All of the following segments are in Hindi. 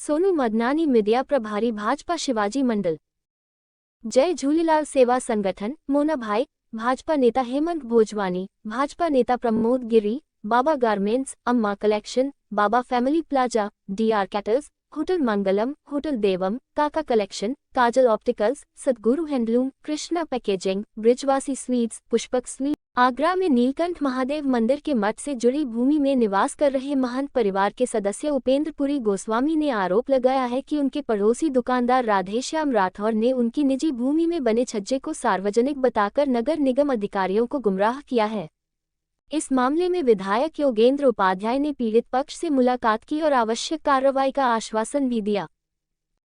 सोनू मदनानी मीडिया प्रभारी भाजपा शिवाजी मंडल। जय झूलेलाल सेवा संगठन मोना भाई, भाजपा नेता हेमंत भोजवानी, भाजपा नेता Pramod Giri, Baba garments, Amma collection, Baba family plaza, DR cattles, hotel Mangalam, hotel Devam, Kaka collection, Kajal opticals, Sadguru handloom, Krishna packaging, Brijwasi sweets, Pushpak sweet. Agra में नीलकंठ महादेव मंदिर के मठ से जुड़ी भूमि में निवास कर रहे महंत परिवार के सदस्य उपेंद्रपुरी गोस्वामी ने आरोप लगाया है कि उनके पड़ोसी दुकानदार राधेश्याम राठौर ने उनकी निजी भूमि में बने छज्जे को सार्वजनिक बताकर नगर निगम अधिकारियों को गुमराह किया है। इस मामले में विधायक योगेंद्र उपाध्याय ने पीड़ित पक्ष से मुलाकात की और आवश्यक कार्रवाई का आश्वासन भी दिया।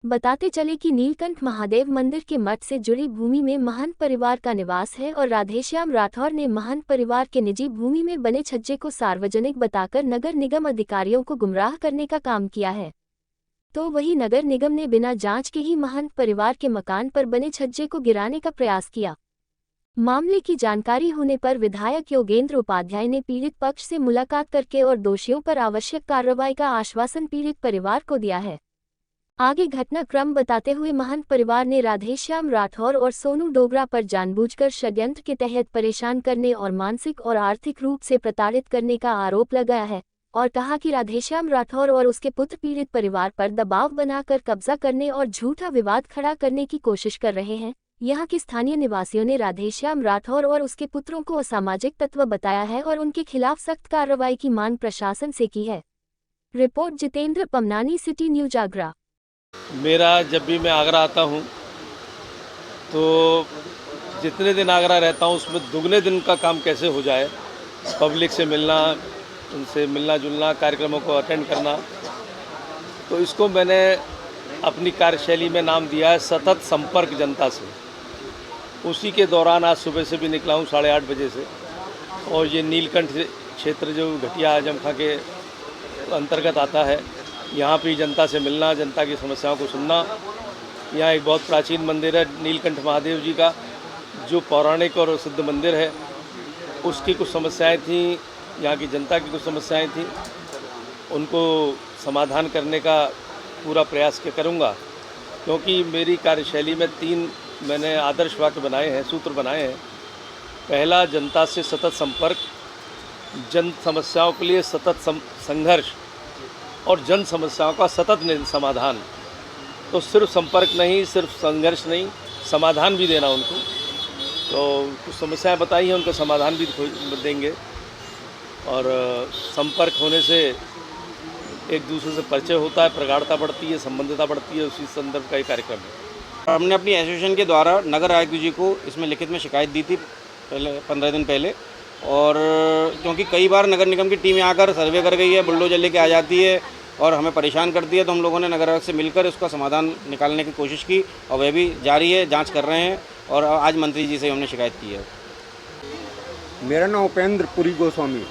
बताते चले कि नीलकंठ महादेव मंदिर के मठ से जुड़ी भूमि में महंत परिवार का निवास है और राधेश्याम राठौर ने महंत परिवार के निजी भूमि में बने छज्जे को सार्वजनिक बताकर नगर निगम अधिकारियों को गुमराह करने का काम किया है। तो वही नगर निगम ने बिना जांच के ही महंत परिवार के मकान पर बने छज्जे को गिराने का प्रयास किया। मामले की जानकारी होने पर विधायक योगेंद्र उपाध्याय ने पीड़ित पक्ष से मुलाकात करके और दोषियों पर आवश्यक कार्रवाई का आश्वासन पीड़ित परिवार को दिया है। आगे घटनाक्रम बताते हुए महंत परिवार ने राधेश्याम राठौर और सोनू डोगरा पर जानबूझकर षड्यंत्र के तहत परेशान करने और मानसिक और आर्थिक रूप से प्रताड़ित करने का आरोप लगाया है और कहा कि राधेश्याम राठौर और उसके पुत्र पीड़ित परिवार पर दबाव बनाकर कब्जा करने और झूठा विवाद खड़ा करने की कोशिश कर रहे हैं। यहाँ के स्थानीय निवासियों ने राधेश्याम राठौर और उसके पुत्रों को असामाजिक तत्व बताया है और उनके खिलाफ सख्त कार्रवाई की मांग प्रशासन से की है। Report Jitendra Pamnani, city news Agra. मेरा जब भी मैं आगरा आता हूँ तो जितने दिन आगरा रहता हूँ उसमें दुगने दिन का काम कैसे हो जाए, पब्लिक से मिलना, उनसे मिलना जुलना, कार्यक्रमों को अटेंड करना। तो इसको मैंने अपनी कार्यशैली में नाम दिया है सतत संपर्क जनता से। उसी के दौरान आज सुबह से भी निकला हूँ 8:30 बजे से, और ये नीलकंठ क्षेत्र जो घटिया आजम खां के अंतर्गत आता है, यहाँ पे जनता से मिलना, जनता की समस्याओं को सुनना। यहाँ एक बहुत प्राचीन मंदिर है नीलकंठ महादेव जी का, जो पौराणिक और सिद्ध मंदिर है। उसकी कुछ समस्याएं थीं, यहाँ की जनता की कुछ समस्याएं थीं, उनको समाधान करने का पूरा प्रयास करूँगा। क्योंकि मेरी कार्यशैली में 3 मैंने आदर्श वाक्य बनाए हैं, सूत्र बनाए हैं। पहला, जनता से सतत संपर्क, जन समस्याओं के लिए सतत संघर्ष और जन समस्याओं का सतत समाधान। तो सिर्फ संपर्क नहीं, सिर्फ संघर्ष नहीं, समाधान भी देना उनको। तो कुछ समस्याएं बताई हैं, उनका समाधान भी देंगे। और संपर्क होने से एक दूसरे से परिचय होता है, प्रगाढ़ता बढ़ती है, संबंधिता बढ़ती है। उसी संदर्भ का एक कार्यक्रम है। हमने अपनी एसोसिएशन के द्वारा नगर आयुक्त जी को इसमें लिखित में शिकायत दी थी पहले 15 दिन पहले। और क्योंकि कई बार नगर निगम की टीमें आकर सर्वे कर गई है, बुलडोजर लेके आ जाती है और हमें परेशान करती है, तो हम लोगों ने नगर आयुक्त से मिलकर उसका समाधान निकालने की कोशिश की और वह भी जारी है, जांच कर रहे हैं। और आज मंत्री जी से हमने शिकायत की है। मेरा नाम उपेंद्रपुरी गोस्वामी।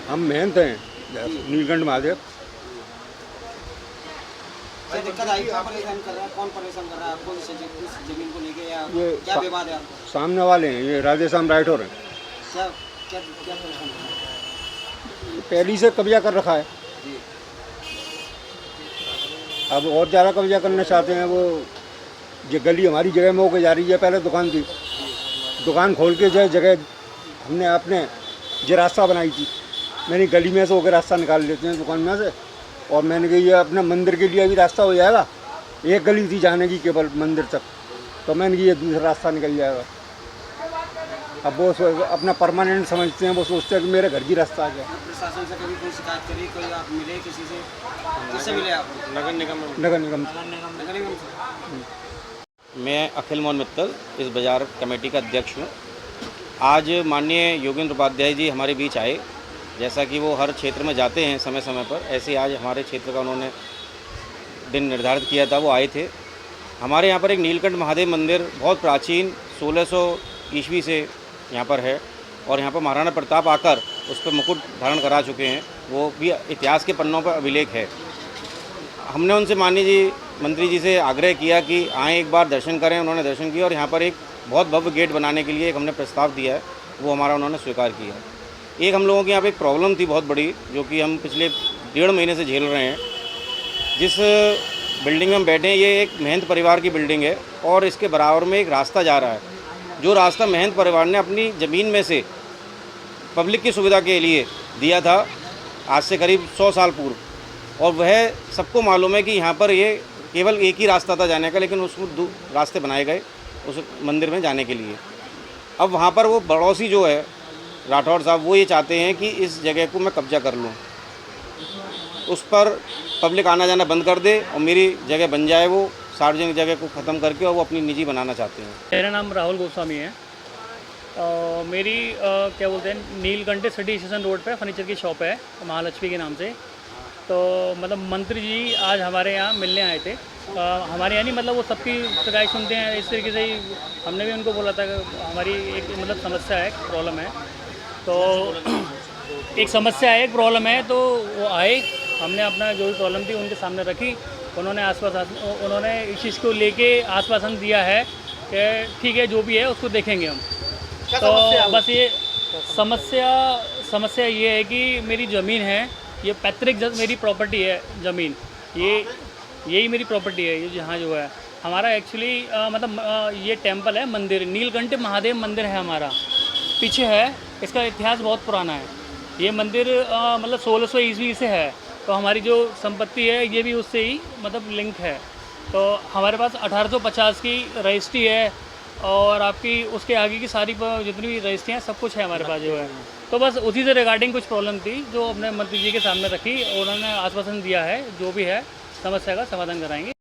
हम मेहनत हैं नीलकंठ महादेव। दिक्कत आई, क्या परेशान कर रहा है, कौन परेशान कर रहा है आपको, इस जमीन को लेके, या ये क्या विवाद है आपको? सामने वाले हैं, ये राधेश्याम राठौर हैं। क्या क्या क्या परेशान कर रहा है? पहली से कब्जा कर रखा है, अब और ज़्यादा कब्जा करना चाहते हैं। वो ये गली हमारी जगह में होकर जा रही है, पहले दुकान थी, दुकान खोल के जो जगह हमने अपने जो रास्ता बनाई थी, मैंने गली में से होकर रास्ता निकाल लेते हैं दुकान में से। और मैंने कहा ये अपना मंदिर के लिए भी रास्ता हो जाएगा, एक गली थी जाने की केवल मंदिर तक, तो मैंने कहा ये दूसरा रास्ता निकल जाएगा। अब वो अपना परमानेंट समझते हैं, वो सोचते हैं कि मेरे घर की रास्ता आ गया। प्रशासन से कभी कोई शिकायत करी, कोई आप मिले किसी से, किससे मिले आप? नगर निगम नगर निगम से। मैं अखिल मोहन मित्तल, इस बाज़ार कमेटी का अध्यक्ष हूँ। आज माननीय योगेंद्र उपाध्याय जी हमारे बीच आए। जैसा कि वो हर क्षेत्र में जाते हैं समय समय पर, ऐसे आज हमारे क्षेत्र का उन्होंने दिन निर्धारित किया था, वो आए थे। हमारे यहाँ पर एक नीलकंठ महादेव मंदिर बहुत प्राचीन 1600 ईस्वी से यहाँ पर है, और यहाँ पर महाराणा प्रताप आकर उस पर मुकुट धारण करा चुके हैं। वो भी इतिहास के पन्नों पर अभिलेख है। हमने उनसे माननीय जी मंत्री जी से आग्रह किया कि आएँ एक बार दर्शन करें। उन्होंने दर्शन किया और यहाँ पर एक बहुत भव्य गेट बनाने के लिए एक हमने प्रस्ताव दिया है, वो हमारा उन्होंने स्वीकार किया। एक हम लोगों के यहाँ पे एक प्रॉब्लम थी बहुत बड़ी, जो कि हम पिछले 1.5 महीने से झेल रहे हैं। जिस बिल्डिंग में हम बैठे हैं ये एक महंत परिवार की बिल्डिंग है और इसके बराबर में एक रास्ता जा रहा है, जो रास्ता महंत परिवार ने अपनी ज़मीन में से पब्लिक की सुविधा के लिए दिया था आज से करीब 100 साल पूर्व। और वह सबको मालूम है कि यहाँ पर ये केवल एक ही रास्ता था जाने का, लेकिन उसमें रास्ते बनाए गए उस मंदिर में जाने के लिए। अब वहाँ पर वो पड़ोसी जो है राठौड़ साहब, वो ये चाहते हैं कि इस जगह को मैं कब्जा कर लूँ, उस पर पब्लिक आना जाना बंद कर दे और मेरी जगह बन जाए, वो सार्वजनिक जगह को ख़त्म करके, और वो अपनी निजी बनाना चाहते हैं। मेरा नाम राहुल गोस्वामी है। मेरी क्या बोलते हैं नीलकंठ सिटी स्टेशन रोड पे फर्नीचर की शॉप है महालक्ष्मी के नाम से। तो मतलब मंत्री जी आज हमारे यहाँ मिलने आए थे। हमारे यहाँ नहीं, मतलब वो सबकी शिकायत सुनते हैं, इस तरीके से ही हमने भी उनको बोला था कि हमारी एक मतलब समस्या है, प्रॉब्लम है। तो एक समस्या है, एक प्रॉब्लम है, तो वो आए, हमने अपना जो भी प्रॉब्लम थी उनके सामने रखी। उन्होंने इस चीज़ को लेके आश्वासन दिया है कि ठीक है जो भी है उसको देखेंगे हम। तो बस ये समस्या ये है कि मेरी ज़मीन है, ये पैतृक मेरी प्रॉपर्टी है ज़मीन, यही मेरी प्रॉपर्टी है, ये जहाँ जो है हमारा एक्चुअली मतलब ये टेंपल है, मंदिर नीलकंठ महादेव मंदिर है हमारा, पीछे है। इसका इतिहास बहुत पुराना है। ये मंदिर मतलब 1600 ईस्वी से है। तो हमारी जो संपत्ति है ये भी उससे ही मतलब लिंक है। तो हमारे पास 1850 की रजिस्ट्री है और आपकी उसके आगे की सारी जितनी भी रजिस्ट्री हैं सब कुछ है हमारे पास जो है। तो बस उसी से रिगार्डिंग कुछ प्रॉब्लम थी जो अपने मंत्री जी के सामने रखी, उन्होंने आश्वासन दिया है जो भी है समस्या का समाधान कराएंगे।